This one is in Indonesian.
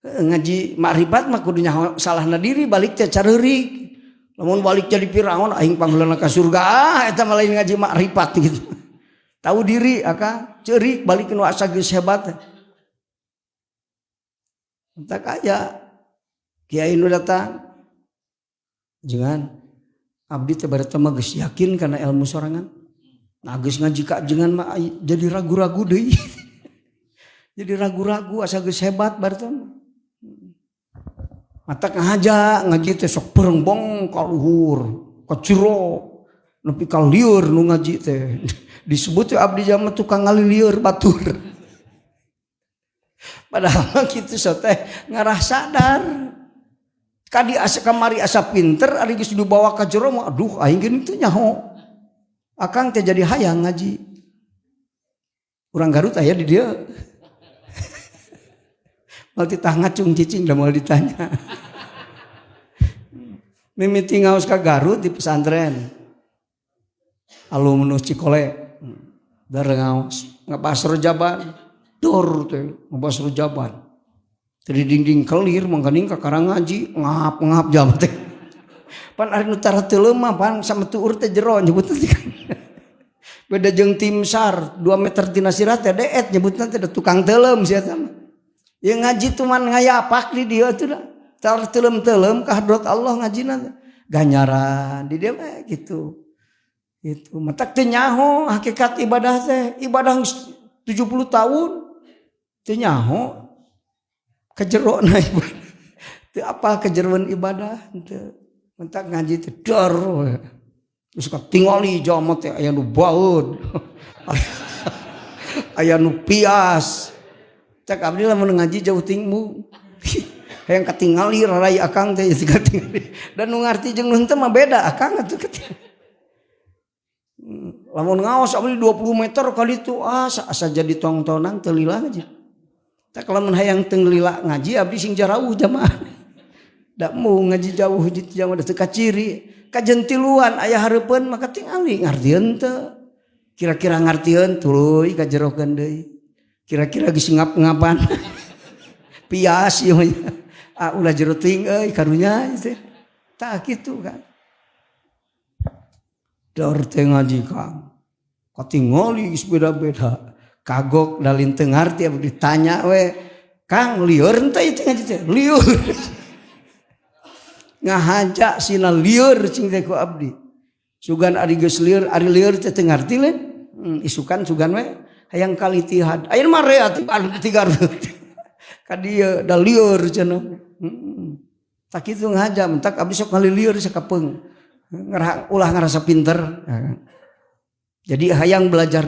ngaji makrifat mah kudu nyaho salahna diri balik teh careurik. Lamun balik jadi Firaun aing panggulana ka surga eta mah lain ngaji makrifat gitu. Tahu diri aka ceurik balik nu asa geus hebat. Tak aya kiai nu datang jangan abdi teh bari teh mah geus yakin kana ilmu sorangan. Nah geus ngaji ka ajengan mah jadi ragu-ragu deui. Jadi ragu-ragu asa geus hebat bari teh. Mata ngahaja ngaji teh sok perengbong ka luhur, ka ciro, nepi ka lieur nu ngaji teh. Disebut abdi jama tukang ngalilieur batur. Padahal kitu teh ngarah sadar. Kadi asa kamari asa pinter ari geus dibawa ka jero mah aduh aing geus teu nyaho. Akang teh jadi hayang ngaji. Urang Garut aya di dieu. Mal ditah ngacung cicing da moal ditanya. Mimiti ngaos ka Garut di pesantren. Alumnus Cikole. Dar ngaos ngabas rojaban. Dor teh ngabas rojaban. Tadi dinding kelir mangkaning ka karang ngaji ngap-ngap jam teh. Pan ari nu tara teu leumah pan sama tuur teh jero nyebutna teh. Beda jeung tim SAR 2 meter tina sirah teh deet nyebutna teh tukang teuleum sia teh. Yang ngaji tuman ngayapak di dia tuh dah. Tar telem-telem ka hadrat Allah ngajina ganjaran di dia mah gitu. Itu matak teu nyaho hakikat ibadah teh. Ibadah 70 tahun teu nyaho kejerona ibadah. Teu apa kejeroan ibadah teu. Matak ngaji teh dor. Terus katingali jama teh aya nu baeud. Aya nu pias. Cak abdi lamun ngaji jauh tingmu. Hayang katingali rarai akang teh katingali. Dan nu ngarti jeung nu henteu mah beda akang atuh katingali. Lamun ngaos abdi 20 meter kali itu asa jadi tong-tonan teu lila ngaji. Tak lamun hayang teu lila ngaji abdi sing jarauh jamaah. Da mau ngaji jauh di jamaah teu kaciri. Kajentiluan aya hareupeun maka tingali ngartieun teu. Kira-kira ngartieun tuluy kajerokeun deui. Kira-kira geus ngap-ngapan. Pias ieu ulah jero teuing euy karunya teh. Tah kitu kan. Dor teh ngaji Kang. Katingali geus beda-beda. Kagok dalin teu ngarti abdi ditanya we, "Kang, lieur henteu ieu ngaji teh?" Lieur. Ngahaja sina lieur cing teh ku abdi. Sugan ari geus lieur, ari lieur teh teu ngarti lain. Isukan sugan we hayang kalitihad. Ayeuna mah rea ti Garut. Ka dieu da lieur cenah. Tak kitu ngahaja mentak abdi sok ngalilieur sakapeung. Ulah ngarasa pinter. Jadi hayang belajar